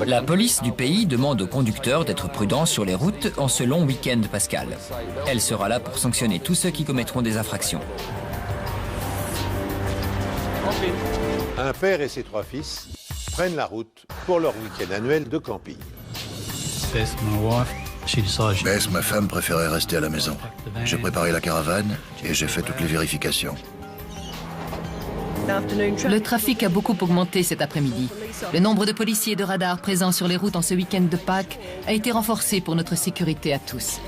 La police du pays demande aux conducteurs d'être prudents sur les routes en ce long week-end pascal. Elle sera là pour sanctionner tous ceux qui commettront des infractions. Un père et ses 3 fils prennent la route pour leur week-end annuel de camping. Bess, ma femme, préférait rester à la maison. J'ai préparé la caravane et j'ai fait toutes les vérifications. Le trafic a beaucoup augmenté cet après-midi. Le nombre de policiers et de radars présents sur les routes en ce week-end de Pâques a été renforcé pour notre sécurité à tous.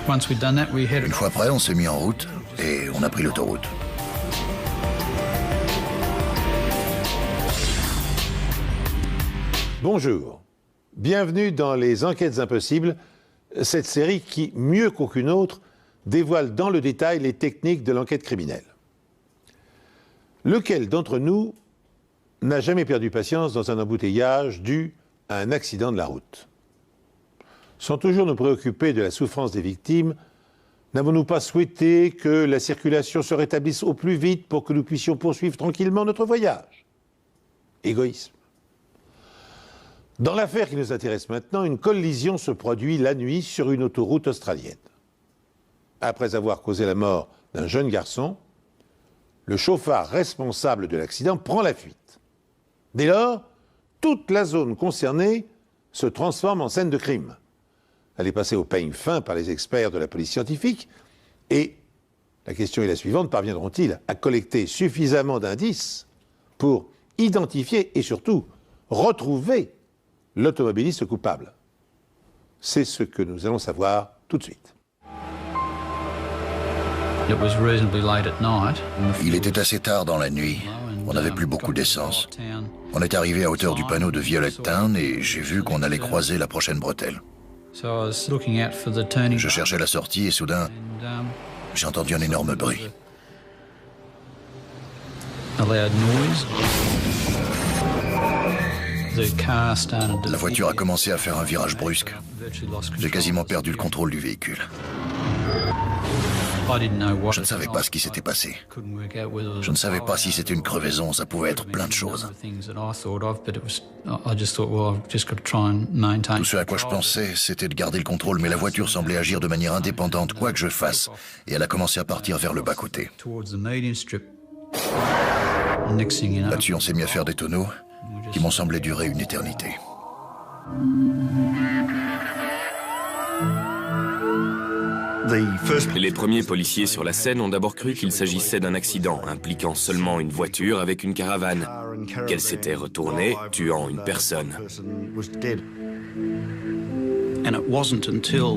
Une fois prêt, on s'est mis en route et on a pris l'autoroute. Bonjour, bienvenue dans les Enquêtes Impossibles, cette série qui, mieux qu'aucune autre, dévoile dans le détail les techniques de l'enquête criminelle. Lequel d'entre nous n'a jamais perdu patience dans un embouteillage dû à un accident de la route? Sans toujours nous préoccuper de la souffrance des victimes, n'avons-nous pas souhaité que la circulation se rétablisse au plus vite pour que nous puissions poursuivre tranquillement notre voyage? Égoïsme. Dans l'affaire qui nous intéresse maintenant, une collision se produit la nuit sur une autoroute australienne. Après avoir causé la mort d'un jeune garçon, le chauffard responsable de l'accident prend la fuite. Dès lors, toute la zone concernée se transforme en scène de crime. Elle est passée au peigne fin par les experts de la police scientifique et la question est la suivante, parviendront-ils à collecter suffisamment d'indices pour identifier et surtout retrouver l'automobiliste coupable? C'est ce que nous allons savoir tout de suite. Il était assez tard dans la nuit. On n'avait plus beaucoup d'essence. On est arrivé à hauteur du panneau de Violet Town et j'ai vu qu'on allait croiser la prochaine bretelle. Je cherchais la sortie et soudain, j'ai entendu un énorme bruit. La voiture a commencé à faire un virage brusque. J'ai quasiment perdu le contrôle du véhicule. Je ne savais pas ce qui s'était passé. Je ne savais pas si c'était une crevaison, ça pouvait être plein de choses. Tout ce à quoi je pensais, c'était de garder le contrôle, mais la voiture semblait agir de manière indépendante, quoi que je fasse, et elle a commencé à partir vers le bas-côté. Là-dessus, on s'est mis à faire des tonneaux qui m'ont semblé durer une éternité. Les premiers policiers sur la scène ont d'abord cru qu'il s'agissait d'un accident impliquant seulement une voiture avec une caravane, qu'elle s'était retournée, tuant une personne.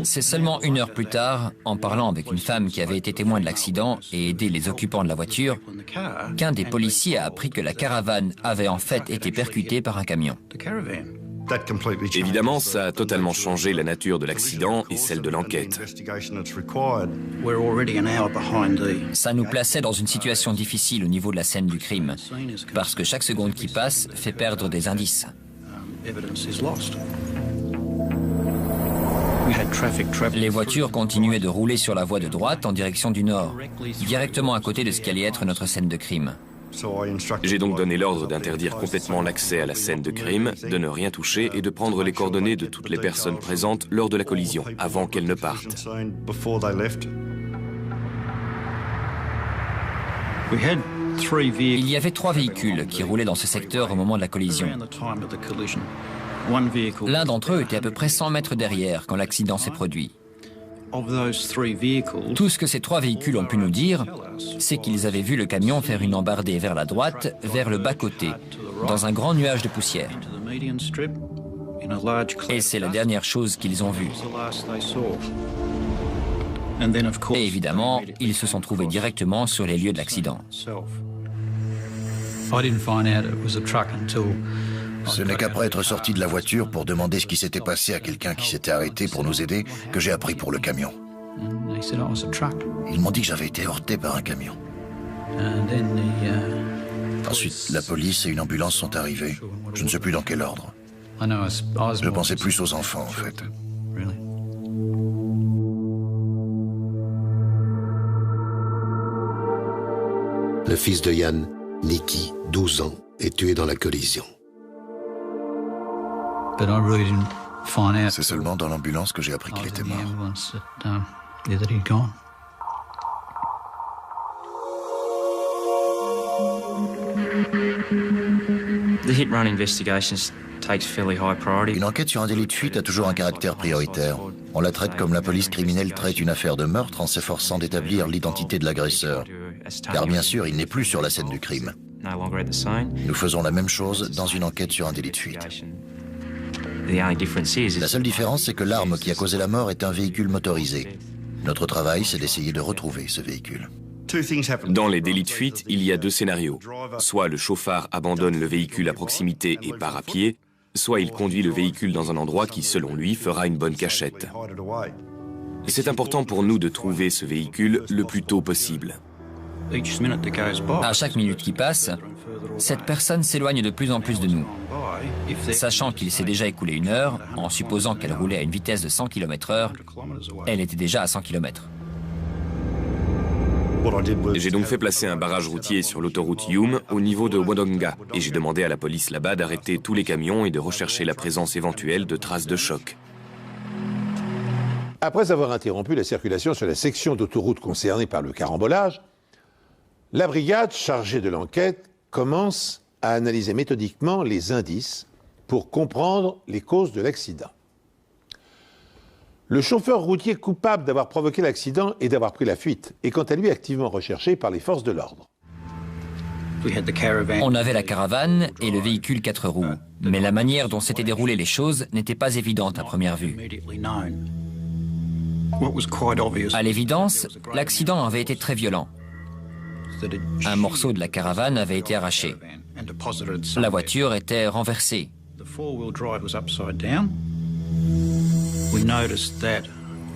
C'est seulement 1 heure plus tard, en parlant avec une femme qui avait été témoin de l'accident et aidé les occupants de la voiture, qu'un des policiers a appris que la caravane avait en fait été percutée par un camion. Évidemment, ça a totalement changé la nature de l'accident et celle de l'enquête. Ça nous plaçait dans une situation difficile au niveau de la scène du crime, parce que chaque seconde qui passe fait perdre des indices. Les voitures continuaient de rouler sur la voie de droite en direction du nord, directement à côté de ce qui allait être notre scène de crime. J'ai donc donné l'ordre d'interdire complètement l'accès à la scène de crime, de ne rien toucher et de prendre les coordonnées de toutes les personnes présentes lors de la collision, avant qu'elles ne partent. Il y avait 3 véhicules qui roulaient dans ce secteur au moment de la collision. L'un d'entre eux était à peu près 100 mètres derrière quand l'accident s'est produit. Tout ce que ces 3 véhicules ont pu nous dire, c'est qu'ils avaient vu le camion faire une embardée vers la droite, vers le bas-côté, dans un grand nuage de poussière. Et c'est la dernière chose qu'ils ont vue. Et évidemment, ils se sont trouvés directement sur les lieux de l'accident. Ce n'est qu'après être sorti de la voiture pour demander ce qui s'était passé à quelqu'un qui s'était arrêté pour nous aider que j'ai appris pour le camion. Ils m'ont dit que j'avais été heurté par un camion. Ensuite, la police et une ambulance sont arrivés. Je ne sais plus dans quel ordre. Je pensais plus aux enfants, en fait. Le fils de Yann Nikki, 12 ans, est tué dans la collision. C'est seulement dans l'ambulance que j'ai appris qu'il était mort. Une enquête sur un délit de fuite a toujours un caractère prioritaire. On la traite comme la police criminelle traite une affaire de meurtre en s'efforçant d'établir l'identité de l'agresseur. Car bien sûr, il n'est plus sur la scène du crime. Nous faisons la même chose dans une enquête sur un délit de fuite. La seule différence, c'est que l'arme qui a causé la mort est un véhicule motorisé. Notre travail, c'est d'essayer de retrouver ce véhicule. Dans les délits de fuite, il y a deux scénarios. Soit le chauffard abandonne le véhicule à proximité et part à pied, soit il conduit le véhicule dans un endroit qui, selon lui, fera une bonne cachette. C'est important pour nous de trouver ce véhicule le plus tôt possible. À chaque minute qui passe, cette personne s'éloigne de plus en plus de nous. Sachant qu'il s'est déjà écoulé 1 heure, en supposant qu'elle roulait à une vitesse de 100 km/h, elle était déjà à 100 km. J'ai donc fait placer un barrage routier sur l'autoroute Hume au niveau de Wodonga et j'ai demandé à la police là-bas d'arrêter tous les camions et de rechercher la présence éventuelle de traces de choc. Après avoir interrompu la circulation sur la section d'autoroute concernée par le carambolage, la brigade chargée de l'enquête commence à analyser méthodiquement les indices pour comprendre les causes de l'accident. Le chauffeur routier coupable d'avoir provoqué l'accident et d'avoir pris la fuite est quant à lui activement recherché par les forces de l'ordre. On avait la caravane et le véhicule 4 roues, mais la manière dont s'étaient déroulées les choses n'était pas évidente à première vue. À l'évidence, l'accident avait été très violent. Un morceau de la caravane avait été arraché. La voiture était renversée.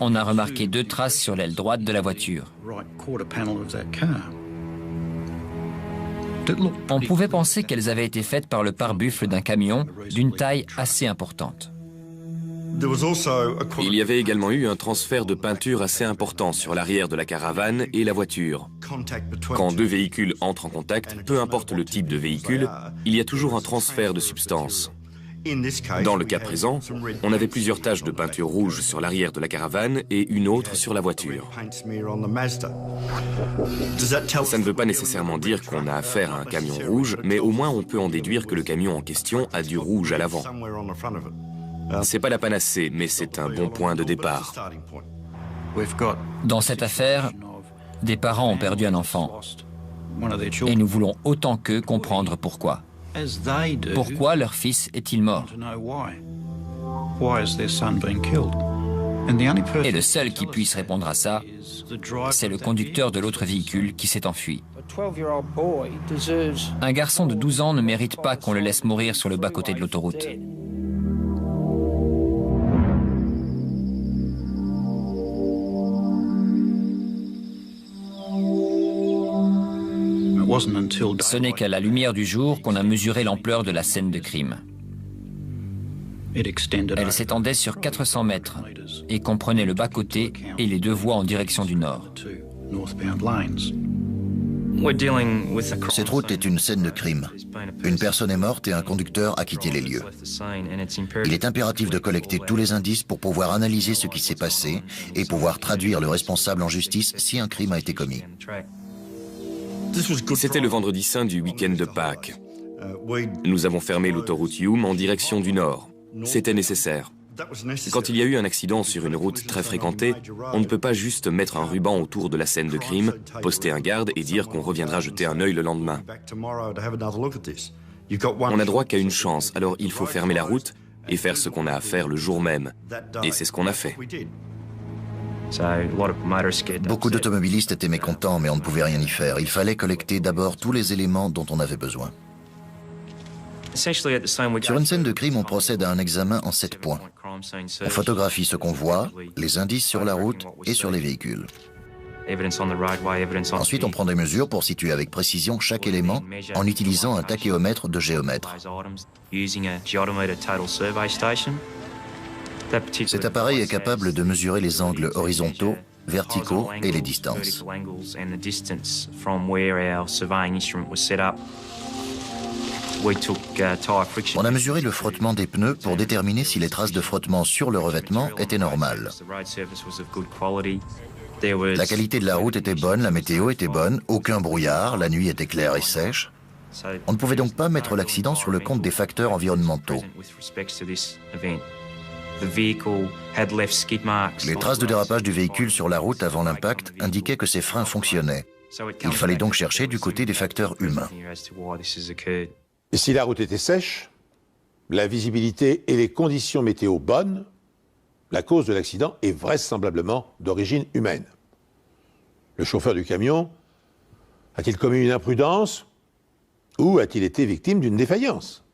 On a remarqué 2 traces sur l'aile droite de la voiture. On pouvait penser qu'elles avaient été faites par le pare-buffle d'un camion d'une taille assez importante. Il y avait également eu un transfert de peinture assez important sur l'arrière de la caravane et la voiture. Quand 2 véhicules entrent en contact, peu importe le type de véhicule, il y a toujours un transfert de substance. Dans le cas présent, on avait plusieurs taches de peinture rouge sur l'arrière de la caravane et une autre sur la voiture. Ça ne veut pas nécessairement dire qu'on a affaire à un camion rouge, mais au moins on peut en déduire que le camion en question a du rouge à l'avant. C'est pas la panacée, mais c'est un bon point de départ. Dans cette affaire, des parents ont perdu un enfant. Et nous voulons autant qu'eux comprendre pourquoi. Pourquoi leur fils est-il mort? Et le seul qui puisse répondre à ça, c'est le conducteur de l'autre véhicule qui s'est enfui. Un garçon de 12 ans ne mérite pas qu'on le laisse mourir sur le bas-côté de l'autoroute. Ce n'est qu'à la lumière du jour qu'on a mesuré l'ampleur de la scène de crime. Elle s'étendait sur 400 mètres et comprenait le bas-côté et les 2 voies en direction du nord. Cette route est une scène de crime. Une personne est morte et un conducteur a quitté les lieux. Il est impératif de collecter tous les indices pour pouvoir analyser ce qui s'est passé et pouvoir traduire le responsable en justice si un crime a été commis. C'était le vendredi saint du week-end de Pâques. Nous avons fermé l'autoroute Hume en direction du nord. C'était nécessaire. Quand il y a eu un accident sur une route très fréquentée, on ne peut pas juste mettre un ruban autour de la scène de crime, poster un garde et dire qu'on reviendra jeter un œil le lendemain. On n'a droit qu'à une chance, alors il faut fermer la route et faire ce qu'on a à faire le jour même. Et c'est ce qu'on a fait. Beaucoup d'automobilistes étaient mécontents, mais on ne pouvait rien y faire. Il fallait collecter d'abord tous les éléments dont on avait besoin. Sur une scène de crime, on procède à un examen en 7 points. On photographie ce qu'on voit, les indices sur la route et sur les véhicules. Ensuite, on prend des mesures pour situer avec précision chaque élément en utilisant un tachéomètre de géomètre. Cet appareil est capable de mesurer les angles horizontaux, verticaux et les distances. On a mesuré le frottement des pneus pour déterminer si les traces de frottement sur le revêtement étaient normales. La qualité de la route était bonne, la météo était bonne, aucun brouillard, la nuit était claire et sèche. On ne pouvait donc pas mettre l'accident sur le compte des facteurs environnementaux. Les traces de dérapage du véhicule sur la route avant l'impact indiquaient que ses freins fonctionnaient. Il fallait donc chercher du côté des facteurs humains. Et si la route était sèche, la visibilité et les conditions météo bonnes, la cause de l'accident est vraisemblablement d'origine humaine. Le chauffeur du camion a-t-il commis une imprudence ou a-t-il été victime d'une défaillance?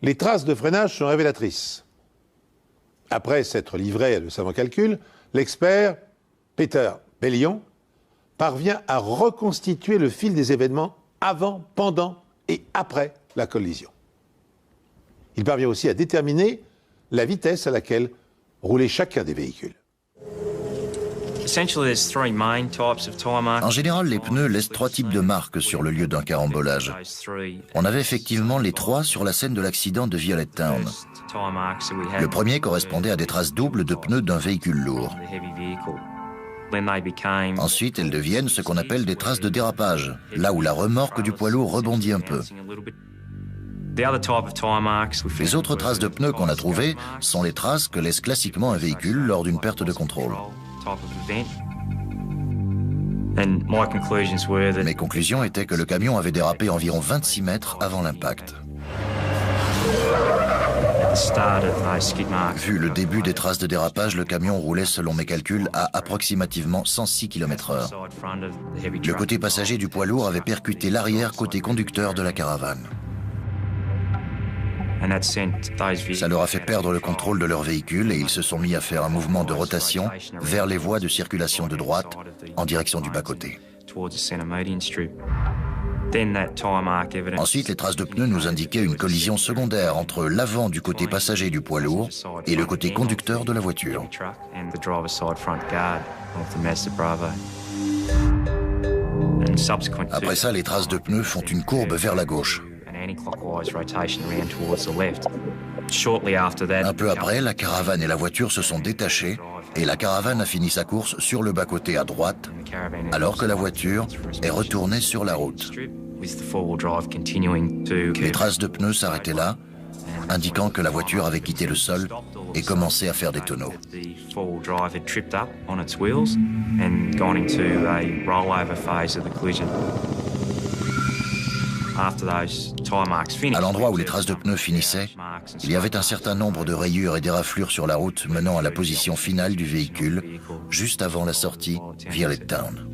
Les traces de freinage sont révélatrices. Après s'être livré à de savants calculs, l'expert Peter Bellion parvient à reconstituer le fil des événements avant, pendant et après la collision. Il parvient aussi à déterminer la vitesse à laquelle roulait chacun des véhicules. En général, les pneus laissent 3 types de marques sur le lieu d'un carambolage. On avait effectivement les 3 sur la scène de l'accident de Violet Town. Le premier correspondait à des traces doubles de pneus d'un véhicule lourd. Ensuite, elles deviennent ce qu'on appelle des traces de dérapage, là où la remorque du poids lourd rebondit un peu. Les autres traces de pneus qu'on a trouvées sont les traces que laisse classiquement un véhicule lors d'une perte de contrôle. Mes conclusions étaient que le camion avait dérapé environ 26 mètres avant l'impact. Vu le début des traces de dérapage, le camion roulait, selon mes calculs, à approximativement 106 km/h. Le côté passager du poids lourd avait percuté l'arrière côté conducteur de la caravane. Ça leur a fait perdre le contrôle de leur véhicule et ils se sont mis à faire un mouvement de rotation vers les voies de circulation de droite en direction du bas-côté. Ensuite, les traces de pneus nous indiquaient une collision secondaire entre l'avant du côté passager du poids lourd et le côté conducteur de la voiture. Après ça, les traces de pneus font une courbe vers la gauche. Un peu après, la caravane et la voiture se sont détachées et la caravane a fini sa course sur le bas-côté à droite, alors que la voiture est retournée sur la route. Les traces de pneus s'arrêtaient là, indiquant que la voiture avait quitté le sol et commencé à faire des tonneaux. À l'endroit où les traces de pneus finissaient, il y avait un certain nombre de rayures et d'éraflures sur la route menant à la position finale du véhicule, juste avant la sortie Violet Town.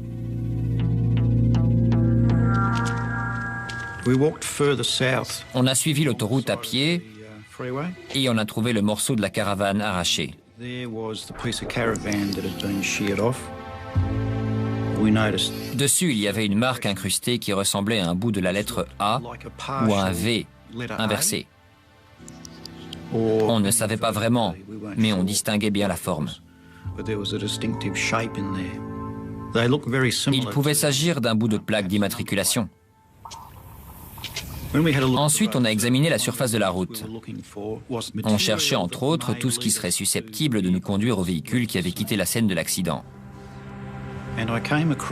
On a suivi l'autoroute à pied et on a trouvé le morceau de la caravane arraché. Dessus, il y avait une marque incrustée qui ressemblait à un bout de la lettre A ou à un V inversé. On ne savait pas vraiment, mais on distinguait bien la forme. Il pouvait s'agir d'un bout de plaque d'immatriculation. Ensuite, on a examiné la surface de la route. On cherchait entre autres tout ce qui serait susceptible de nous conduire au véhicule qui avait quitté la scène de l'accident.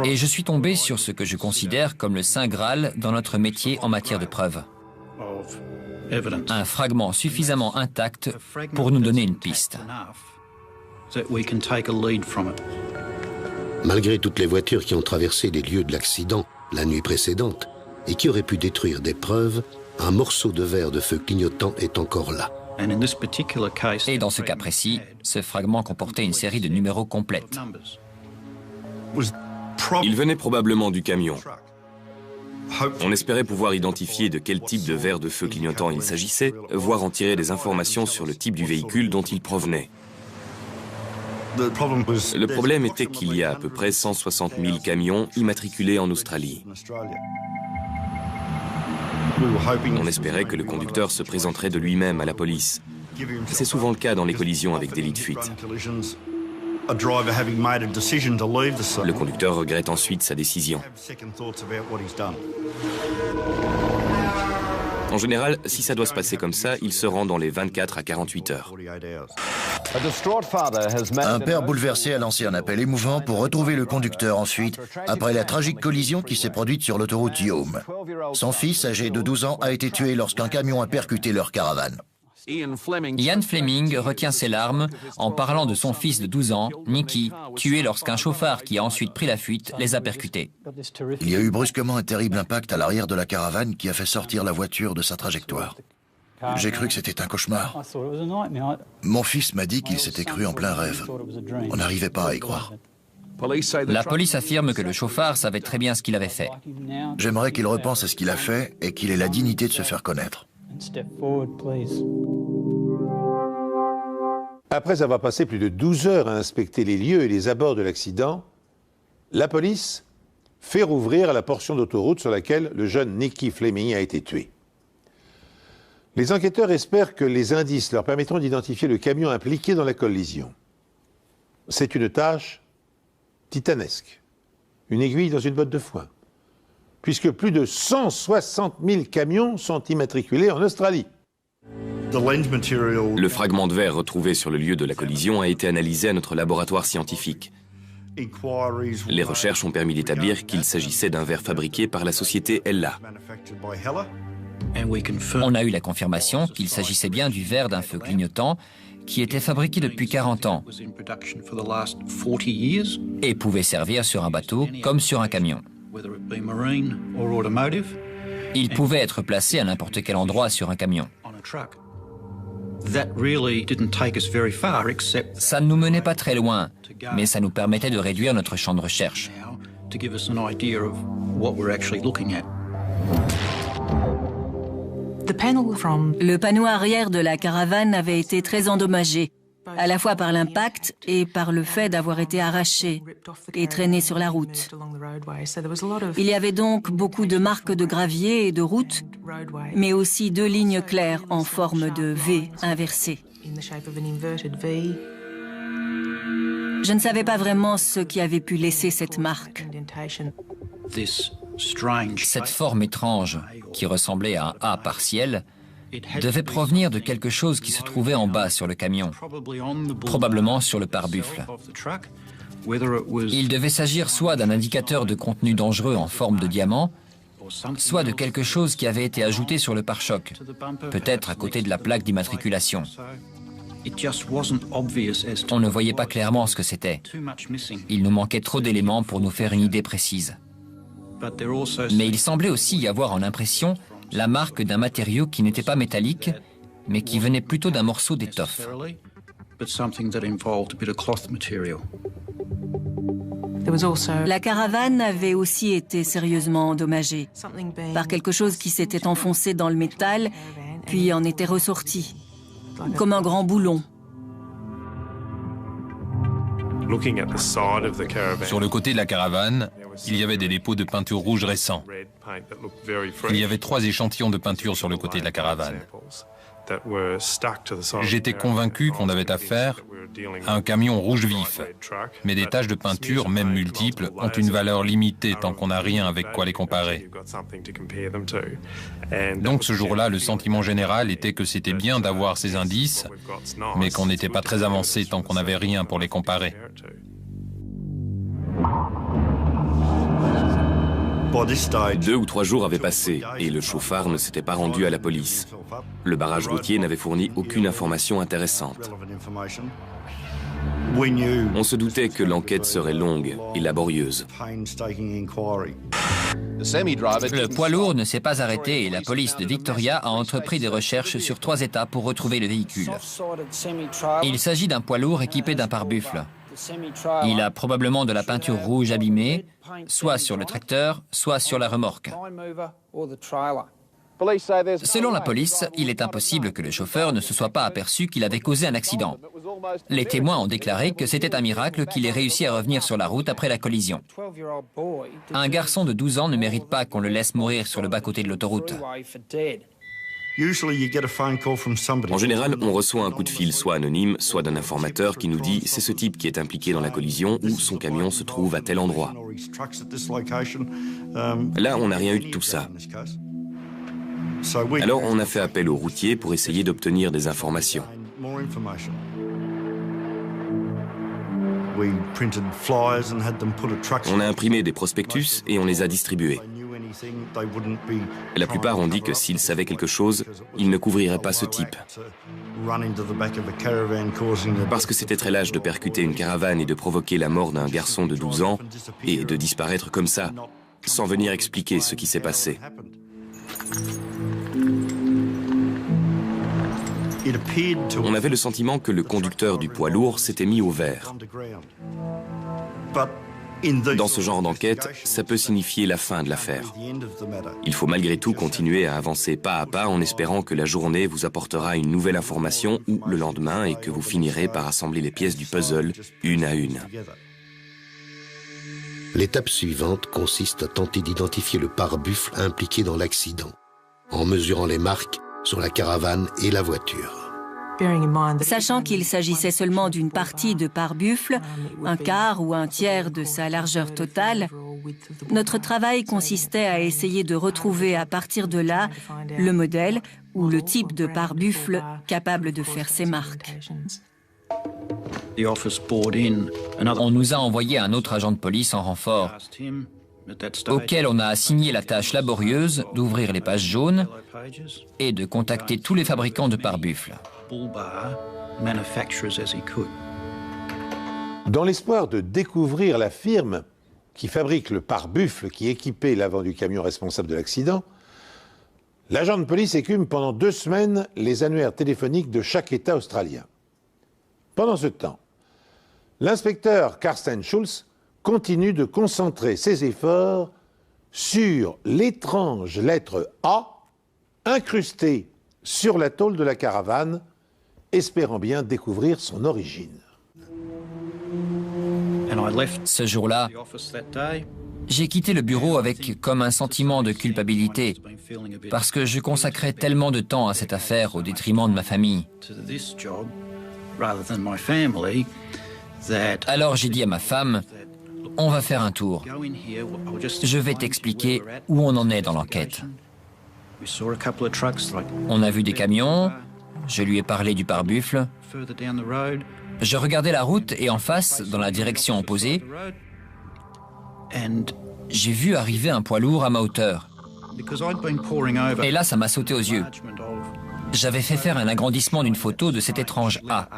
Et je suis tombé sur ce que je considère comme le Saint Graal dans notre métier en matière de preuves. Un fragment suffisamment intact pour nous donner une piste. Malgré toutes les voitures qui ont traversé les lieux de l'accident la nuit précédente et qui auraient pu détruire des preuves, un morceau de verre de feu clignotant est encore là. Et dans ce cas précis, ce fragment comportait une série de numéros complètes. Il venait probablement du camion. On espérait pouvoir identifier de quel type de verre de feu clignotant il s'agissait, voire en tirer des informations sur le type du véhicule dont il provenait. Le problème était qu'il y a à peu près 160 000 camions immatriculés en Australie. On espérait que le conducteur se présenterait de lui-même à la police. C'est souvent le cas dans les collisions avec délit de fuite. Le conducteur regrette ensuite sa décision. En général, si ça doit se passer comme ça, il se rend dans les 24 à 48 heures. Un père bouleversé a lancé un appel émouvant pour retrouver le conducteur ensuite, après la tragique collision qui s'est produite sur l'autoroute Hume. Son fils, âgé de 12 ans, a été tué lorsqu'un camion a percuté leur caravane. Ian Fleming retient ses larmes en parlant de son fils de 12 ans, Nicky, tué lorsqu'un chauffard qui a ensuite pris la fuite les a percutés. Il y a eu brusquement un terrible impact à l'arrière de la caravane qui a fait sortir la voiture de sa trajectoire. J'ai cru que c'était un cauchemar. Mon fils m'a dit qu'il s'était cru en plein rêve. On n'arrivait pas à y croire. La police affirme que le chauffard savait très bien ce qu'il avait fait. J'aimerais qu'il repense à ce qu'il a fait et qu'il ait la dignité de se faire connaître. Après avoir passé plus de 12 heures à inspecter les lieux et les abords de l'accident, la police fait rouvrir la portion d'autoroute sur laquelle le jeune Nicky Fleming a été tué. Les enquêteurs espèrent que les indices leur permettront d'identifier le camion impliqué dans la collision. C'est une tâche titanesque, une aiguille dans une botte de foin, puisque plus de 160 000 camions sont immatriculés en Australie. Le fragment de verre retrouvé sur le lieu de la collision a été analysé à notre laboratoire scientifique. Les recherches ont permis d'établir qu'il s'agissait d'un verre fabriqué par la société Hella. On a eu la confirmation qu'il s'agissait bien du verre d'un feu clignotant qui était fabriqué depuis 40 ans et pouvait servir sur un bateau comme sur un camion. Il pouvait être placé à n'importe quel endroit sur un camion. Ça ne nous menait pas très loin, mais ça nous permettait de réduire notre champ de recherche. Le panneau arrière de la caravane avait été très endommagé, à la fois par l'impact et par le fait d'avoir été arraché et traîné sur la route. Il y avait donc beaucoup de marques de gravier et de route, mais aussi 2 lignes claires en forme de V inversée. Je ne savais pas vraiment ce qui avait pu laisser cette marque. Cette forme étrange, qui ressemblait à un A partiel, devait provenir de quelque chose qui se trouvait en bas sur le camion, probablement sur le pare-buffle. Il devait s'agir soit d'un indicateur de contenu dangereux en forme de diamant, soit de quelque chose qui avait été ajouté sur le pare-choc, peut-être à côté de la plaque d'immatriculation. On ne voyait pas clairement ce que c'était. Il nous manquait trop d'éléments pour nous faire une idée précise. Mais il semblait aussi y avoir en impression la marque d'un matériau qui n'était pas métallique, mais qui venait plutôt d'un morceau d'étoffe. La caravane avait aussi été sérieusement endommagée par quelque chose qui s'était enfoncé dans le métal, puis en était ressorti, comme un grand boulon. Sur le côté de la caravane, il y avait des dépôts de peinture rouge récents. Il y avait 3 échantillons de peinture sur le côté de la caravane. J'étais convaincu qu'on avait affaire à un camion rouge vif, mais des taches de peinture, même multiples, ont une valeur limitée tant qu'on n'a rien avec quoi les comparer. Donc ce jour-là, le sentiment général était que c'était bien d'avoir ces indices, mais qu'on n'était pas très avancé tant qu'on n'avait rien pour les comparer. Deux ou 3 jours avaient passé et le chauffard ne s'était pas rendu à la police. Le barrage routier n'avait fourni aucune information intéressante. On se doutait que l'enquête serait longue et laborieuse. Le poids lourd ne s'est pas arrêté et la police de Victoria a entrepris des recherches sur 3 états pour retrouver le véhicule. Il s'agit d'un poids lourd équipé d'un pare-buffle. Il a probablement de la peinture rouge abîmée, soit sur le tracteur, soit sur la remorque. Selon la police, il est impossible que le chauffeur ne se soit pas aperçu qu'il avait causé un accident. Les témoins ont déclaré que c'était un miracle qu'il ait réussi à revenir sur la route après la collision. Un garçon de 12 ans ne mérite pas qu'on le laisse mourir sur le bas-côté de l'autoroute. En général, on reçoit un coup de fil soit anonyme, soit d'un informateur qui nous dit « c'est ce type qui est impliqué dans la collision ou son camion se trouve à tel endroit ». Là, on n'a rien eu de tout ça. Alors, on a fait appel aux routiers pour essayer d'obtenir des informations. On a imprimé des prospectus et on les a distribués. La plupart ont dit que s'ils savaient quelque chose, ils ne couvriraient pas ce type. Parce que c'était très lâche de percuter une caravane et de provoquer la mort d'un garçon de 12 ans et de disparaître comme ça, sans venir expliquer ce qui s'est passé. On avait le sentiment que le conducteur du poids lourd s'était mis au vert. Dans ce genre d'enquête, ça peut signifier la fin de l'affaire. Il faut malgré tout continuer à avancer pas à pas en espérant que la journée vous apportera une nouvelle information ou le lendemain et que vous finirez par assembler les pièces du puzzle une à une. L'étape suivante consiste à tenter d'identifier le pare-buffle impliqué dans l'accident, en mesurant les marques sur la caravane et la voiture. Sachant qu'il s'agissait seulement d'une partie de pare-buffle, un quart ou un tiers de sa largeur totale, notre travail consistait à essayer de retrouver à partir de là le modèle ou le type de pare-buffle capable de faire ces marques. On nous a envoyé un autre agent de police en renfort, auquel on a assigné la tâche laborieuse d'ouvrir les pages jaunes et de contacter tous les fabricants de pare-buffle. Dans l'espoir de découvrir la firme qui fabrique le pare-buffle qui équipait l'avant du camion responsable de l'accident, l'agent de police écume pendant 2 semaines les annuaires téléphoniques de chaque État australien. Pendant ce temps, l'inspecteur Karsten Schulz continue de concentrer ses efforts sur l'étrange lettre A incrustée sur la tôle de la caravane, espérant bien découvrir son origine. Ce jour-là, j'ai quitté le bureau avec comme un sentiment de culpabilité, parce que je consacrais tellement de temps à cette affaire au détriment de ma famille. Alors j'ai dit à ma femme, on va faire un tour. Je vais t'expliquer où on en est dans l'enquête. On a vu des camions, je lui ai parlé du pare-buffle. Je regardais la route et en face, dans la direction opposée, j'ai vu arriver un poids lourd à ma hauteur. Et là, ça m'a sauté aux yeux. J'avais fait faire un agrandissement d'une photo de cet étrange A.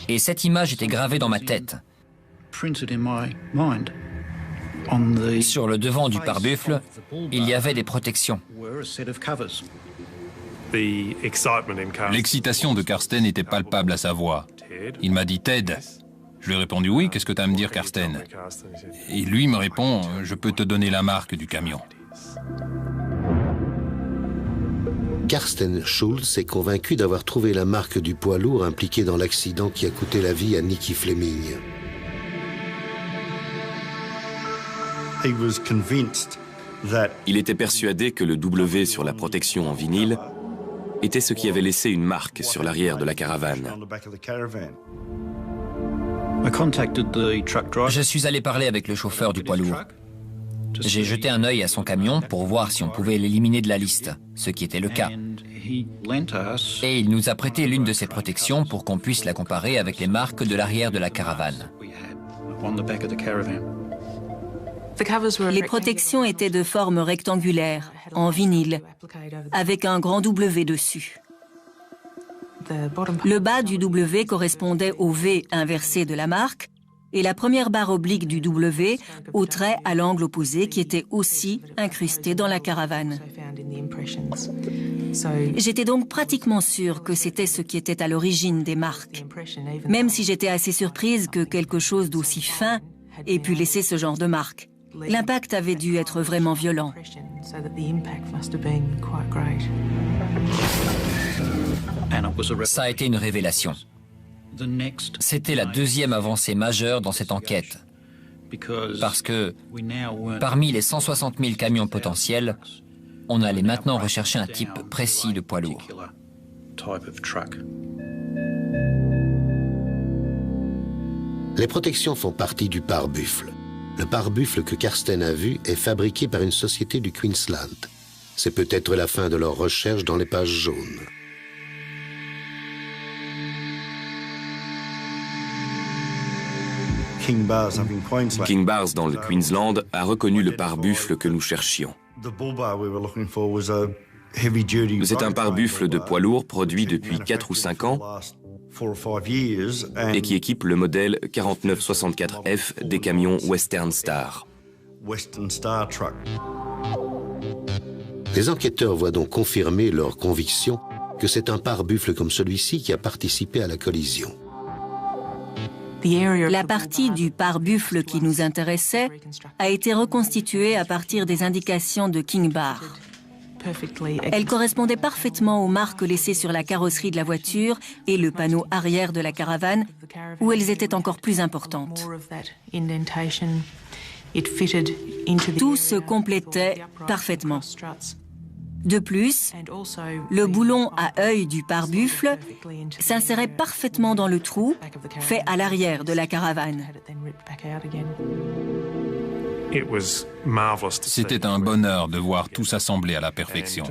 Et cette image était gravée dans ma tête. Sur le devant du pare-buffle, il y avait des protections. L'excitation de Karsten était palpable à sa voix. Il m'a dit « Ted ». Je lui ai répondu « Oui, qu'est-ce que tu as à me dire, Karsten ?» Et lui me répond « Je peux te donner la marque du camion ». Karsten Schulz est convaincu d'avoir trouvé la marque du poids lourd impliqué dans l'accident qui a coûté la vie à Nicky Fleming. Il était persuadé que le W sur la protection en vinyle était ce qui avait laissé une marque sur l'arrière de la caravane. Je suis allé parler avec le chauffeur du poids lourd. J'ai jeté un œil à son camion pour voir si on pouvait l'éliminer de la liste, ce qui était le cas. Et il nous a prêté l'une de ses protections pour qu'on puisse la comparer avec les marques de l'arrière de la caravane. Les protections étaient de forme rectangulaire, en vinyle, avec un grand W dessus. Le bas du W correspondait au V inversé de la marque et la première barre oblique du W au trait à l'angle opposé qui était aussi incrusté dans la caravane. J'étais donc pratiquement sûre que c'était ce qui était à l'origine des marques, même si j'étais assez surprise que quelque chose d'aussi fin ait pu laisser ce genre de marque. L'impact avait dû être vraiment violent. Ça a été une révélation. C'était la deuxième avancée majeure dans cette enquête. Parce que, parmi les 160 000 camions potentiels, On allait maintenant rechercher un type précis de poids lourd. Les protections font partie du pare-buffle. Le pare-buffle que Karsten a vu est fabriqué par une société du Queensland. C'est peut-être la fin de leurs recherches dans les pages jaunes. King Bars dans le Queensland a reconnu le pare-buffle que nous cherchions. C'est un pare-buffle de poids lourd produit depuis 4 ou 5 ans et qui équipe le modèle 4964F des camions Western Star. Les enquêteurs voient donc confirmer leur conviction que c'est un pare-buffle comme celui-ci qui a participé à la collision. La partie du pare-buffle qui nous intéressait a été reconstituée à partir des indications de King Bar. Elle correspondait parfaitement aux marques laissées sur la carrosserie de la voiture et le panneau arrière de la caravane, où elles étaient encore plus importantes. Tout se complétait parfaitement. De plus, le boulon à œil du pare-buffle s'insérait parfaitement dans le trou fait à l'arrière de la caravane. C'était un bonheur de voir tout s'assembler à la perfection.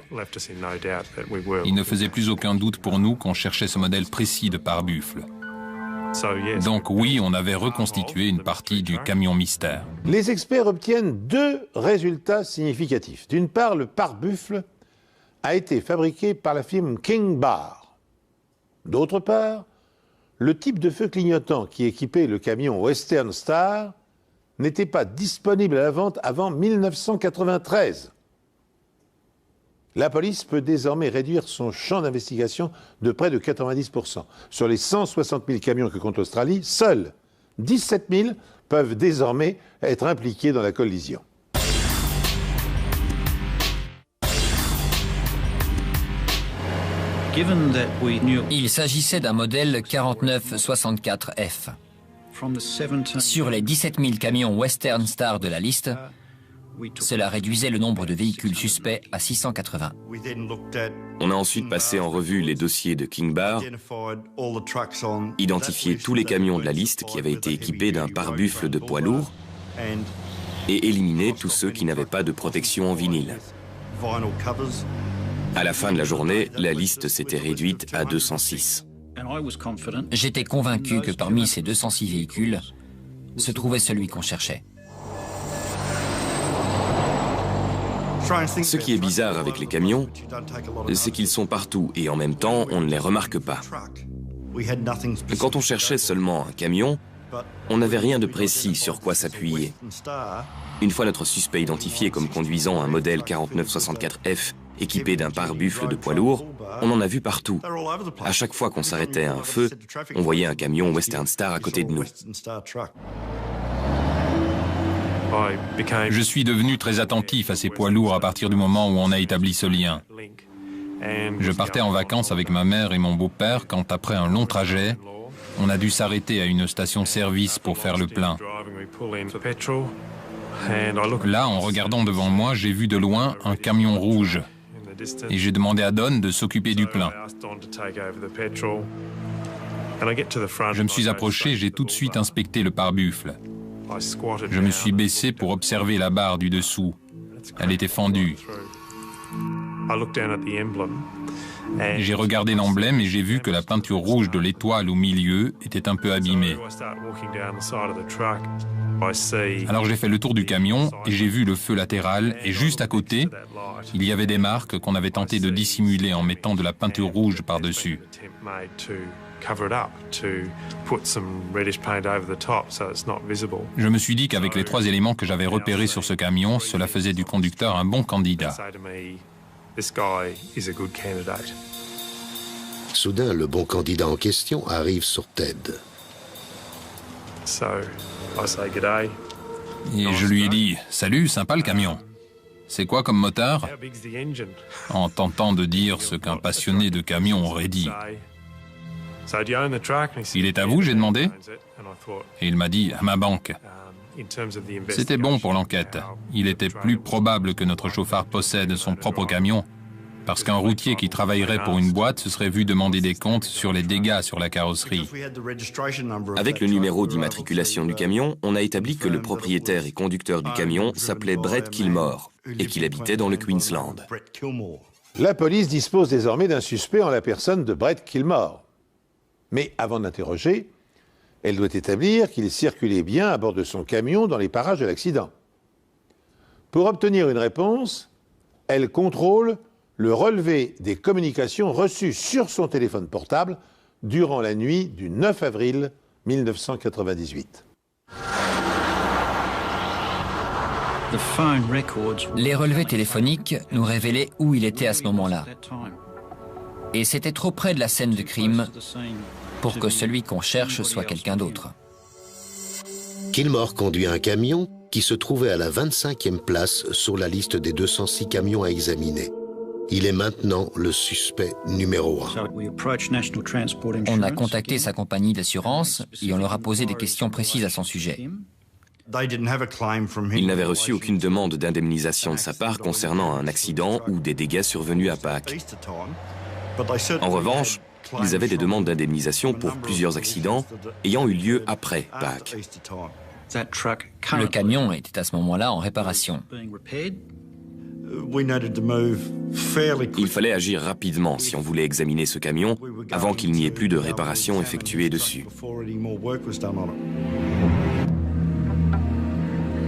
Il ne faisait plus aucun doute pour nous qu'on cherchait ce modèle précis de pare-buffle. Donc oui, on avait reconstitué une partie du camion mystère. Les experts obtiennent 2 résultats significatifs. D'une part, le pare-buffle a été fabriqué par la firme King Bar. D'autre part, le type de feu clignotant qui équipait le camion Western Star n'était pas disponible à la vente avant 1993. La police peut désormais réduire son champ d'investigation de près de 90%. Sur les 160 000 camions que compte l'Australie, seuls 17 000 peuvent désormais être impliqués dans la collision. Il s'agissait d'un modèle 4964F. Sur les 17 000 camions Western Star de la liste, cela réduisait le nombre de véhicules suspects à 680. On a ensuite passé en revue les dossiers de King Bar, identifié tous les camions de la liste qui avaient été équipés d'un pare-buffle de poids lourd et éliminé tous ceux qui n'avaient pas de protection en vinyle. À la fin de la journée, la liste s'était réduite à 206. J'étais convaincu que parmi ces 206 véhicules se trouvait celui qu'on cherchait. Ce qui est bizarre avec les camions, c'est qu'ils sont partout et en même temps, on ne les remarque pas. Quand on cherchait seulement un camion, on n'avait rien de précis sur quoi s'appuyer. Une fois notre suspect identifié comme conduisant un modèle 4964F équipé d'un pare-buffle de poids lourd, on en a vu partout. À chaque fois qu'on s'arrêtait à un feu, on voyait un camion Western Star à côté de nous. Je suis devenu très attentif à ces poids lourds à partir du moment où on a établi ce lien. Je partais en vacances avec ma mère et mon beau-père quand, après un long trajet, on a dû s'arrêter à une station-service pour faire le plein. Là, en regardant devant moi, j'ai vu de loin un camion rouge. Et j'ai demandé à Don de s'occuper du plein. Je me suis approché et j'ai tout de suite inspecté le pare-buffle. Je me suis baissé pour observer la barre du dessous. Elle était fendue. J'ai regardé l'emblème et j'ai vu que la peinture rouge de l'étoile au milieu était un peu abîmée. Alors j'ai fait le tour du camion et j'ai vu le feu latéral et juste à côté, il y avait des marques qu'on avait tenté de dissimuler en mettant de la peinture rouge par-dessus. Je me suis dit qu'avec les 3 éléments que j'avais repérés sur ce camion, cela faisait du conducteur un bon candidat. Soudain, le bon candidat en question arrive sur Ted. Et je lui ai dit « Salut, sympa le camion. C'est quoi comme moteur ?» En tentant de dire ce qu'un passionné de camion aurait dit. Il est à vous, j'ai demandé. Et il m'a dit, à ma banque. C'était bon pour l'enquête. Il était plus probable que notre chauffard possède son propre camion, parce qu'un routier qui travaillerait pour une boîte se serait vu demander des comptes sur les dégâts sur la carrosserie. Avec le numéro d'immatriculation du camion, on a établi que le propriétaire et conducteur du camion s'appelait Brett Kilmore et qu'il habitait dans le Queensland. La police dispose désormais d'un suspect en la personne de Brett Kilmore. Mais avant d'interroger, elle doit établir qu'il circulait bien à bord de son camion dans les parages de l'accident. Pour obtenir une réponse, elle contrôle le relevé des communications reçues sur son téléphone portable durant la nuit du 9 avril 1998. Les relevés téléphoniques nous révélaient où il était à ce moment-là. Et c'était trop près de la scène de crime pour que celui qu'on cherche soit quelqu'un d'autre. Kilmore conduit un camion qui se trouvait à la 25e place sur la liste des 206 camions à examiner. Il est maintenant le suspect numéro 1. On a contacté sa compagnie d'assurance et on leur a posé des questions précises à son sujet. Il n'avait reçu aucune demande d'indemnisation de sa part concernant un accident ou des dégâts survenus à Pâques. En revanche, ils avaient des demandes d'indemnisation pour plusieurs accidents ayant eu lieu après Pâques. Le camion était à ce moment-là en réparation. Il fallait agir rapidement si on voulait examiner ce camion avant qu'il n'y ait plus de réparation effectuée dessus.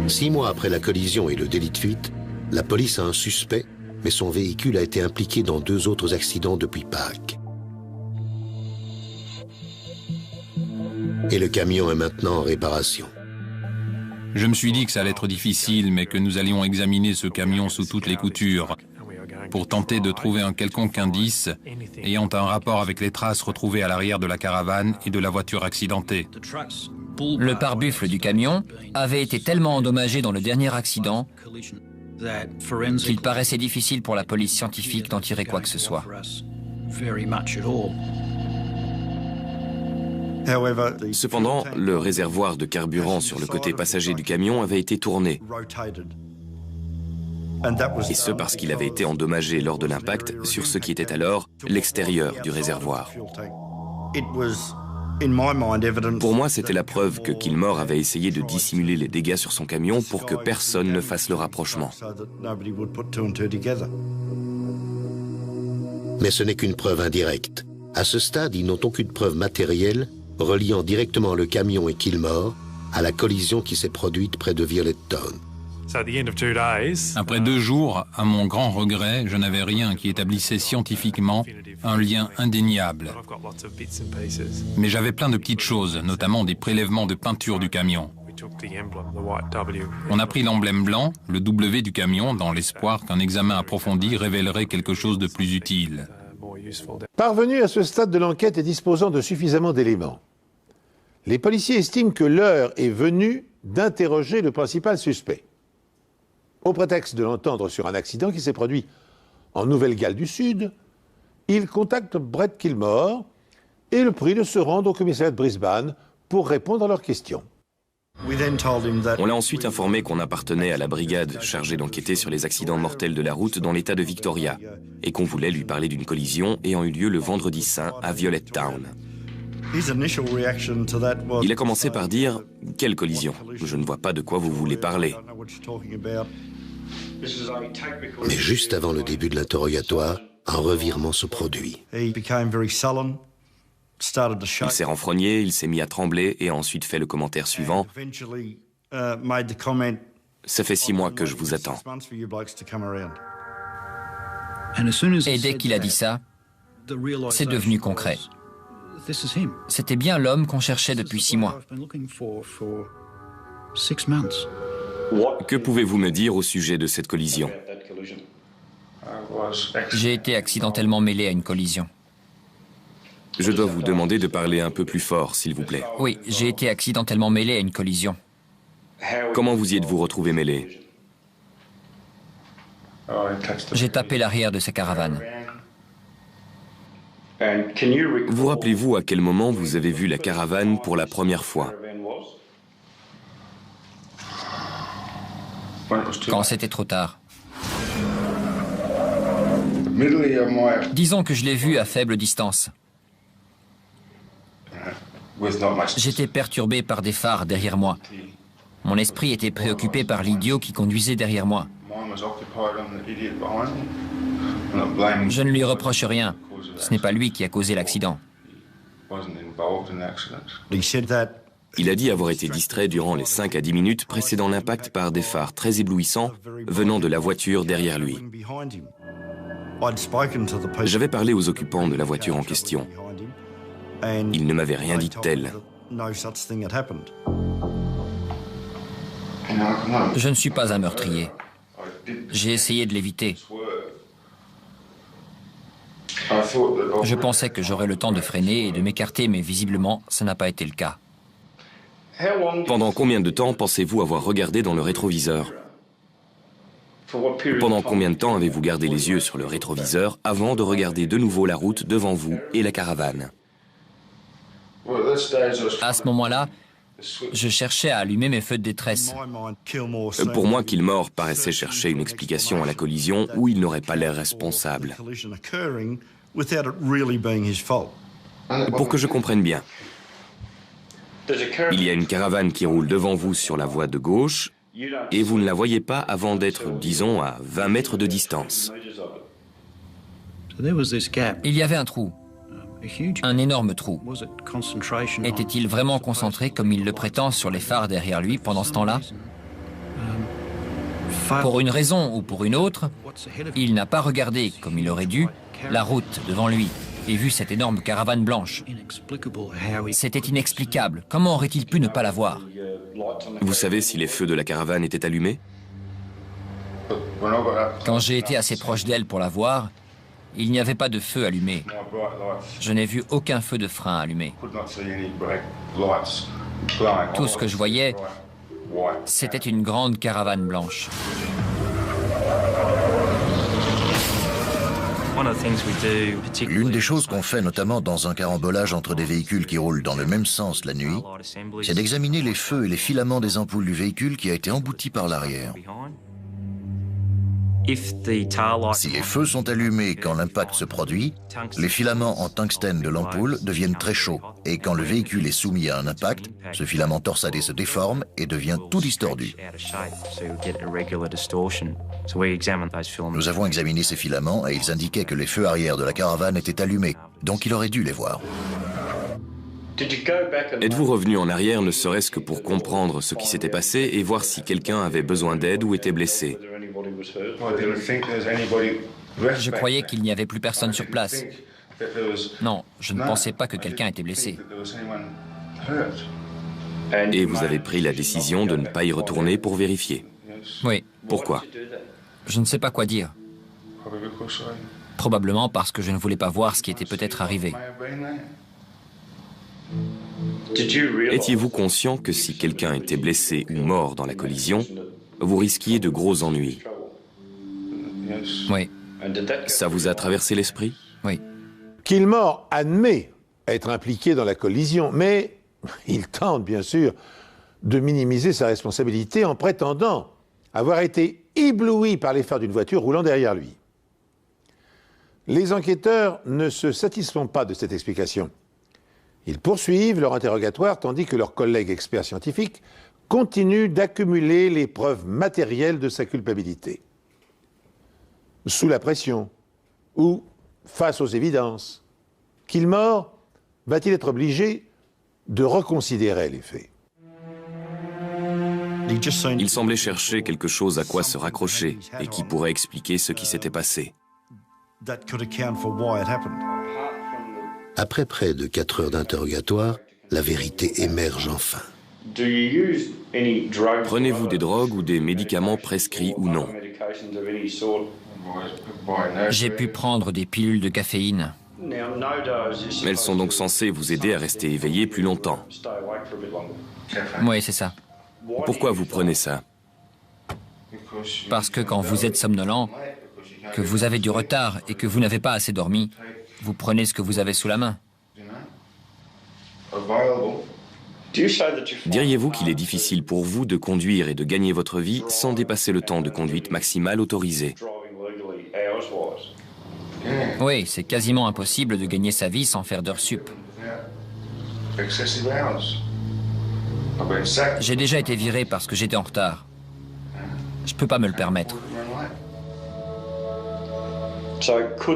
6 mois après la collision et le délit de fuite, la police a un suspect, mais son véhicule a été impliqué dans 2 autres accidents depuis Pâques. Et le camion est maintenant en réparation. Je me suis dit que ça allait être difficile, mais que nous allions examiner ce camion sous toutes les coutures pour tenter de trouver un quelconque indice ayant un rapport avec les traces retrouvées à l'arrière de la caravane et de la voiture accidentée. Le pare-buffle du camion avait été tellement endommagé dans le dernier accident qu'il paraissait difficile pour la police scientifique d'en tirer quoi que ce soit. Cependant, le réservoir de carburant sur le côté passager du camion avait été tourné. Et ce parce qu'il avait été endommagé lors de l'impact sur ce qui était alors l'extérieur du réservoir. Pour moi, c'était la preuve que Kilmore avait essayé de dissimuler les dégâts sur son camion pour que personne ne fasse le rapprochement. Mais ce n'est qu'une preuve indirecte. À ce stade, ils n'ont aucune preuve matérielle reliant directement le camion et Kilmore à la collision qui s'est produite près de Violettown. Après 2 jours, à mon grand regret, je n'avais rien qui établissait scientifiquement un lien indéniable. Mais j'avais plein de petites choses, notamment des prélèvements de peinture du camion. On a pris l'emblème blanc, le W du camion, dans l'espoir qu'un examen approfondi révélerait quelque chose de plus utile. Parvenus à ce stade de l'enquête et disposant de suffisamment d'éléments, les policiers estiment que l'heure est venue d'interroger le principal suspect. Au prétexte de l'entendre sur un accident qui s'est produit en Nouvelle-Galles du Sud, ils contactent Brett Kilmore et le prient de se rendre au commissariat de Brisbane pour répondre à leurs questions. On l'a ensuite informé qu'on appartenait à la brigade chargée d'enquêter sur les accidents mortels de la route dans l'État de Victoria et qu'on voulait lui parler d'une collision ayant eu lieu le vendredi saint à Violettown. Il a commencé par dire « Quelle collision? Je ne vois pas de quoi vous voulez parler. » Mais juste avant le début de l'interrogatoire, un revirement se produit. Il s'est renfrogné, il s'est mis à trembler et a ensuite fait le commentaire suivant. Ça fait 6 mois que je vous attends. Et dès qu'il a dit ça, c'est devenu concret. C'était bien l'homme qu'on cherchait depuis 6 mois. Que pouvez-vous me dire au sujet de cette collision? J'ai été accidentellement mêlé à une collision. Je dois vous demander de parler un peu plus fort, s'il vous plaît. Oui, j'ai été accidentellement mêlé à une collision. Comment vous y êtes-vous retrouvé mêlé? J'ai tapé l'arrière de sa caravane. Vous rappelez-vous à quel moment vous avez vu la caravane pour la première fois? Quand c'était trop tard. Disons que je l'ai vue à faible distance. J'étais perturbé par des phares derrière moi. Mon esprit était préoccupé par l'idiot qui conduisait derrière moi. Je ne lui reproche rien. Ce n'est pas lui qui a causé l'accident. Il a dit avoir été distrait durant les 5 à 10 minutes précédant l'impact par des phares très éblouissants venant de la voiture derrière lui. J'avais parlé aux occupants de la voiture en question. Ils ne m'avaient rien dit de tel. Je ne suis pas un meurtrier. J'ai essayé de l'éviter. Je pensais que j'aurais le temps de freiner et de m'écarter, mais visiblement, ça n'a pas été le cas. Pendant combien de temps pensez-vous avoir regardé dans le rétroviseur? Pendant combien de temps avez-vous gardé les yeux sur le rétroviseur avant de regarder de nouveau la route devant vous et la caravane? À ce moment-là, je cherchais à allumer mes feux de détresse. Pour moi, Kilmore paraissait chercher une explication à la collision où il n'aurait pas l'air responsable. Pour que je comprenne bien, il y a une caravane qui roule devant vous sur la voie de gauche et vous ne la voyez pas avant d'être, disons, à 20 mètres de distance. Il y avait un trou. Un énorme trou. Était-il vraiment concentré comme il le prétend sur les phares derrière lui pendant ce temps-là? Pour une raison ou pour une autre, il n'a pas regardé, comme il aurait dû, la route devant lui et vu cette énorme caravane blanche. C'était inexplicable. Comment aurait-il pu ne pas la voir? Vous savez si les feux de la caravane étaient allumés? Quand j'ai été assez proche d'elle pour la voir, il n'y avait pas de feu allumé. Je n'ai vu aucun feu de frein allumé. Tout ce que je voyais, c'était une grande caravane blanche. L'une des choses qu'on fait notamment dans un carambolage entre des véhicules qui roulent dans le même sens la nuit, c'est d'examiner les feux et les filaments des ampoules du véhicule qui a été embouti par l'arrière. Si les feux sont allumés quand l'impact se produit, les filaments en tungstène de l'ampoule deviennent très chauds et quand le véhicule est soumis à un impact, ce filament torsadé se déforme et devient tout distordu. Nous avons examiné ces filaments et ils indiquaient que les feux arrière de la caravane étaient allumés, donc il aurait dû les voir. Êtes-vous revenu en arrière ne serait-ce que pour comprendre ce qui s'était passé et voir si quelqu'un avait besoin d'aide ou était blessé? Je croyais qu'il n'y avait plus personne sur place. Non, je ne pensais pas que quelqu'un était blessé. Et vous avez pris la décision de ne pas y retourner pour vérifier? Oui. Pourquoi? Je ne sais pas quoi dire. Probablement parce que je ne voulais pas voir ce qui était peut-être arrivé. Étiez-vous conscient que si quelqu'un était blessé ou mort dans la collision, vous risquiez de gros ennuis? Oui. Ça vous a traversé l'esprit? Oui. Kilmore admet être impliqué dans la collision, mais il tente bien sûr de minimiser sa responsabilité en prétendant avoir été ébloui par les phares d'une voiture roulant derrière lui. Les enquêteurs ne se satisfont pas de cette explication. Ils poursuivent leur interrogatoire tandis que leurs collègues experts scientifiques continuent d'accumuler les preuves matérielles de sa culpabilité. Sous la pression ou face aux évidences, Kilmore va-t-il être obligé de reconsidérer les faits? Il semblait chercher quelque chose à quoi se raccrocher et qui pourrait expliquer ce qui s'était passé. Après près de 4 heures d'interrogatoire, la vérité émerge enfin. Prenez-vous des drogues ou des médicaments prescrits ou non? J'ai pu prendre des pilules de caféine. Elles sont donc censées vous aider à rester éveillé plus longtemps. Oui, c'est ça. Pourquoi vous prenez ça? Parce que quand vous êtes somnolent, que vous avez du retard et que vous n'avez pas assez dormi, vous prenez ce que vous avez sous la main. Diriez-vous qu'il est difficile pour vous de conduire et de gagner votre vie sans dépasser le temps de conduite maximal autorisé? Oui, c'est quasiment impossible de gagner sa vie sans faire d'heures sup. J'ai déjà été viré parce que j'étais en retard. Je peux pas me le permettre.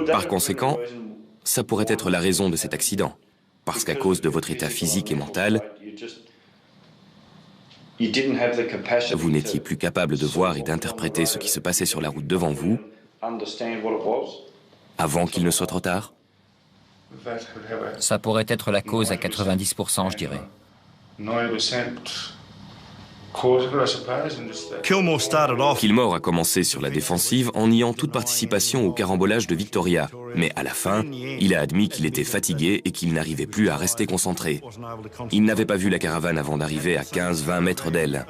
Par conséquent, ça pourrait être la raison de cet accident. Parce qu'à cause de votre état physique et mental, vous n'étiez plus capable de voir et d'interpréter ce qui se passait sur la route devant vous avant qu'il ne soit trop tard. Ça pourrait être la cause à 90%, je dirais. Kilmore a commencé sur la défensive en niant toute participation au carambolage de Victoria. Mais à la fin, il a admis qu'il était fatigué et qu'il n'arrivait plus à rester concentré. Il n'avait pas vu la caravane avant d'arriver à 15-20 mètres d'elle.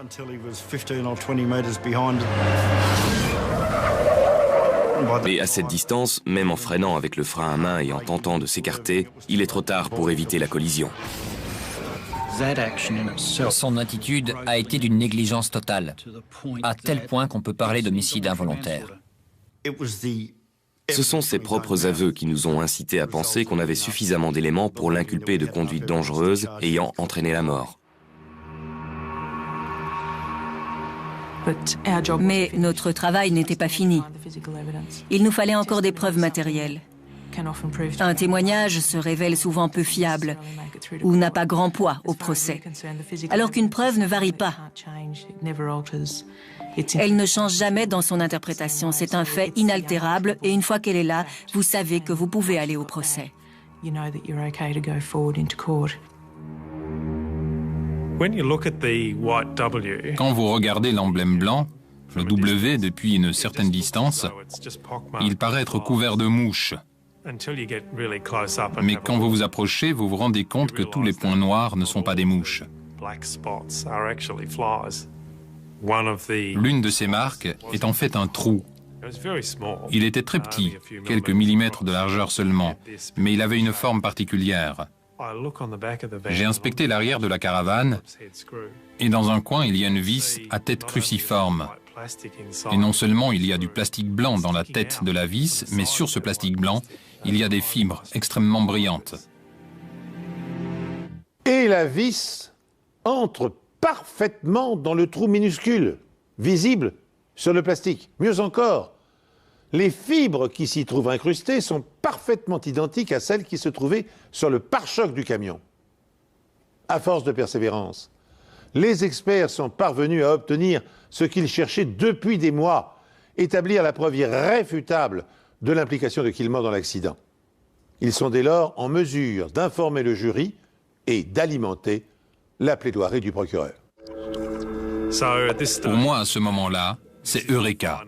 Et à cette distance, même en freinant avec le frein à main et en tentant de s'écarter, il est trop tard pour éviter la collision. Son attitude a été d'une négligence totale, à tel point qu'on peut parler d'homicide involontaire. Ce sont ses propres aveux qui nous ont incités à penser qu'on avait suffisamment d'éléments pour l'inculper de conduite dangereuse ayant entraîné la mort. Mais notre travail n'était pas fini. Il nous fallait encore des preuves matérielles. Un témoignage se révèle souvent peu fiable ou n'a pas grand poids au procès, alors qu'une preuve ne varie pas. Elle ne change jamais dans son interprétation. C'est un fait inaltérable et une fois qu'elle est là, vous savez que vous pouvez aller au procès. Quand vous regardez l'emblème blanc, le W depuis une certaine distance, il paraît être couvert de mouches. Mais quand vous vous approchez, vous vous rendez compte que tous les points noirs ne sont pas des mouches. L'une de ces marques est en fait un trou. Il était très petit, quelques millimètres de largeur seulement, mais il avait une forme particulière. J'ai inspecté l'arrière de la caravane et dans un coin, il y a une vis à tête cruciforme. Et non seulement il y a du plastique blanc dans la tête de la vis, mais sur ce plastique blanc, il y a des fibres extrêmement brillantes. Et la vis entre parfaitement dans le trou minuscule, visible sur le plastique. Mieux encore, les fibres qui s'y trouvent incrustées sont parfaitement identiques à celles qui se trouvaient sur le pare-choc du camion. À force de persévérance, les experts sont parvenus à obtenir ce qu'ils cherchaient depuis des mois, établir la preuve irréfutable de l'implication de Kilmore dans l'accident. Ils sont dès lors en mesure d'informer le jury et d'alimenter la plaidoirie du procureur. Pour moi, à ce moment-là, c'est Eureka.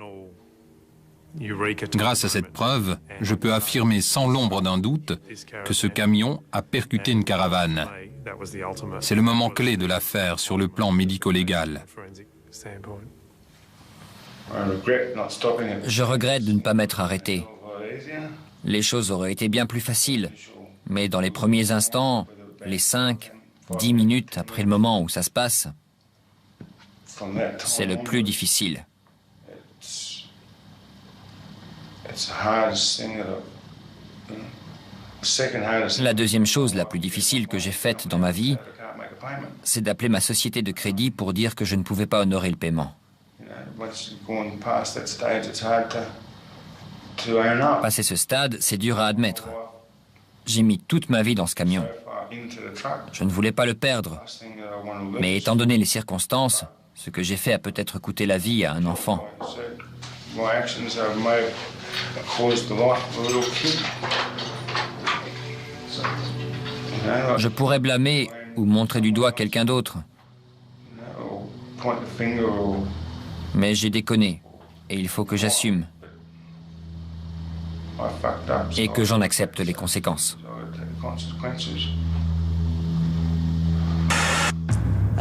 Grâce à cette preuve, je peux affirmer sans l'ombre d'un doute que ce camion a percuté une caravane. C'est le moment clé de l'affaire sur le plan médico-légal. Je regrette de ne pas m'être arrêté. Les choses auraient été bien plus faciles. Mais dans les premiers instants, les 5, 10 minutes après le moment où ça se passe, c'est le plus difficile. La deuxième chose la plus difficile que j'ai faite dans ma vie, c'est d'appeler ma société de crédit pour dire que je ne pouvais pas honorer le paiement. Passer ce stade, c'est dur à admettre. J'ai mis toute ma vie dans ce camion. Je ne voulais pas le perdre. Mais étant donné les circonstances, ce que j'ai fait a peut-être coûté la vie à un enfant. Je pourrais blâmer ou montrer du doigt quelqu'un d'autre. Mais j'ai déconné et il faut que j'assume. Et que j'en accepte les conséquences.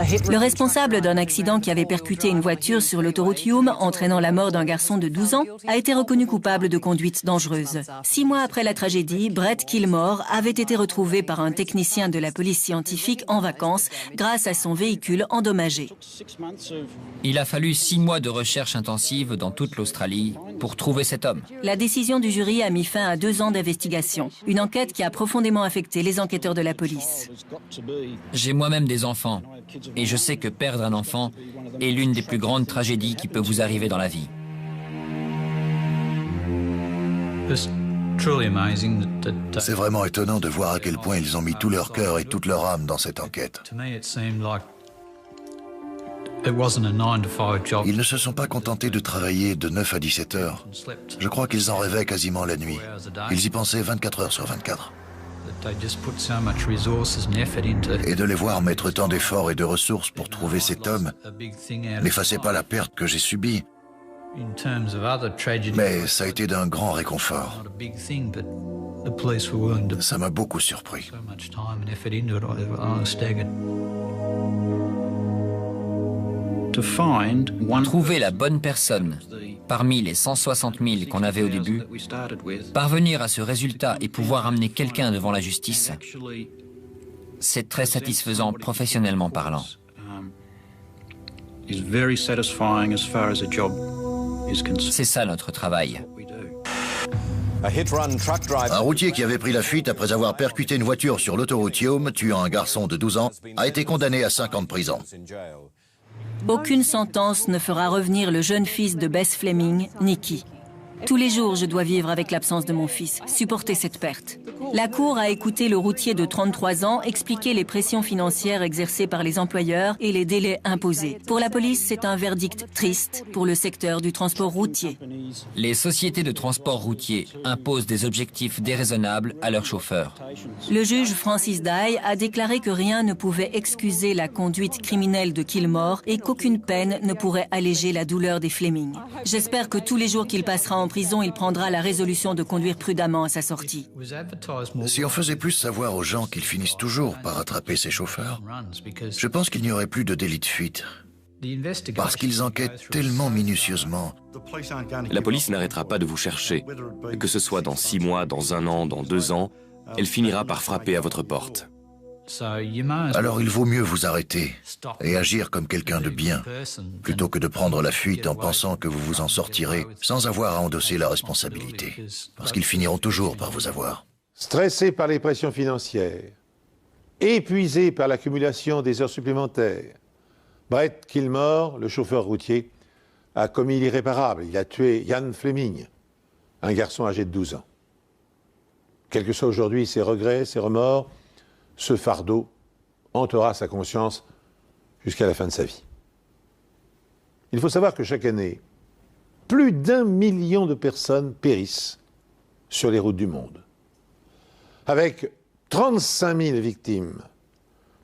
Le responsable d'un accident qui avait percuté une voiture sur l'autoroute Hume, entraînant la mort d'un garçon de 12 ans, a été reconnu coupable de conduite dangereuse. 6 mois après la tragédie, Brett Gilmore avait été retrouvé par un technicien de la police scientifique en vacances grâce à son véhicule endommagé. Il a fallu 6 mois de recherche intensive dans toute l'Australie pour trouver cet homme. La décision du jury a mis fin à 2 ans d'investigation. Une enquête qui a profondément affecté les enquêteurs de la police. J'ai moi-même des enfants et je sais que perdre un enfant est l'une des plus grandes tragédies qui peut vous arriver dans la vie. C'est vraiment étonnant de voir à quel point ils ont mis tout leur cœur et toute leur âme dans cette enquête. Ils ne se sont pas contentés de travailler de 9 à 17 heures. Je crois qu'ils en rêvaient quasiment la nuit. Ils y pensaient 24 heures sur 24. Et de les voir mettre tant d'efforts et de ressources pour trouver cet homme n'effaçait pas la perte que j'ai subie. Mais ça a été d'un grand réconfort. Ça m'a beaucoup surpris. Trouver la bonne personne parmi les 160 000 qu'on avait au début, parvenir à ce résultat et pouvoir amener quelqu'un devant la justice, c'est très satisfaisant professionnellement parlant. C'est ça notre travail. Un routier qui avait pris la fuite après avoir percuté une voiture sur l'autoroute Hume, tuant un garçon de 12 ans, a été condamné à 5 ans de prison. Aucune sentence ne fera revenir le jeune fils de Bess Fleming, Nicky. Tous les jours, je dois vivre avec l'absence de mon fils, supporter cette perte. La Cour a écouté le routier de 33 ans expliquer les pressions financières exercées par les employeurs et les délais imposés. Pour la police, c'est un verdict triste pour le secteur du transport routier. Les sociétés de transport routier imposent des objectifs déraisonnables à leurs chauffeurs. Le juge Francis Dye a déclaré que rien ne pouvait excuser la conduite criminelle de Gilmore et qu'aucune peine ne pourrait alléger la douleur des Fleming. J'espère que tous les jours qu'il passera en prison, il prendra la résolution de conduire prudemment à sa sortie. Si on faisait plus savoir aux gens qu'ils finissent toujours par attraper ces chauffeurs, je pense qu'il n'y aurait plus de délit de fuite. Parce qu'ils enquêtent tellement minutieusement. La police n'arrêtera pas de vous chercher. Que ce soit dans 6 mois, dans 1 an, dans 2 ans, elle finira par frapper à votre porte. Alors il vaut mieux vous arrêter et agir comme quelqu'un de bien, plutôt que de prendre la fuite en pensant que vous vous en sortirez sans avoir à endosser la responsabilité. Parce qu'ils finiront toujours par vous avoir. Stressé par les pressions financières, épuisé par l'accumulation des heures supplémentaires, Brett Gilmore, le chauffeur routier, a commis l'irréparable. Il a tué Ian Fleming, un garçon âgé de 12 ans. Quels que soient aujourd'hui ses regrets, ses remords, ce fardeau hantera sa conscience jusqu'à la fin de sa vie. Il faut savoir que chaque année, plus d'1 million de personnes périssent sur les routes du monde. Avec 35 000 victimes,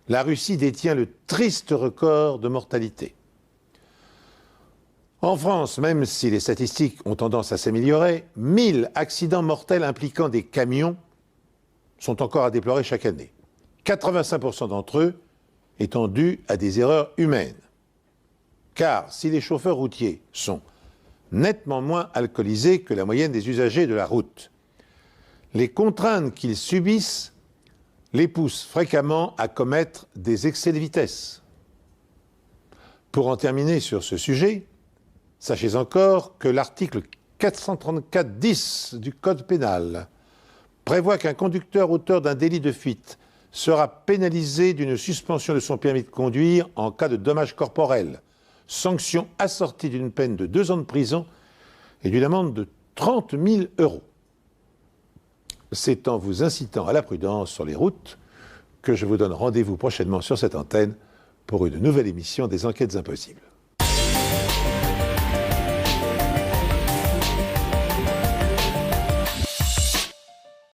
la Russie détient le triste record de mortalité. En France, même si les statistiques ont tendance à s'améliorer, 1000 accidents mortels impliquant des camions sont encore à déplorer chaque année. 85% d'entre eux étant dus à des erreurs humaines. Car si les chauffeurs routiers sont nettement moins alcoolisés que la moyenne des usagers de la route, les contraintes qu'ils subissent les poussent fréquemment à commettre des excès de vitesse. Pour en terminer sur ce sujet, sachez encore que l'article 434-10 du Code pénal prévoit qu'un conducteur auteur d'un délit de fuite sera pénalisé d'une suspension de son permis de conduire en cas de dommages corporels, sanction assortie d'une peine de 2 ans de prison et d'une amende de 30 000 €. C'est en vous incitant à la prudence sur les routes que je vous donne rendez-vous prochainement sur cette antenne pour une nouvelle émission des Enquêtes Impossibles.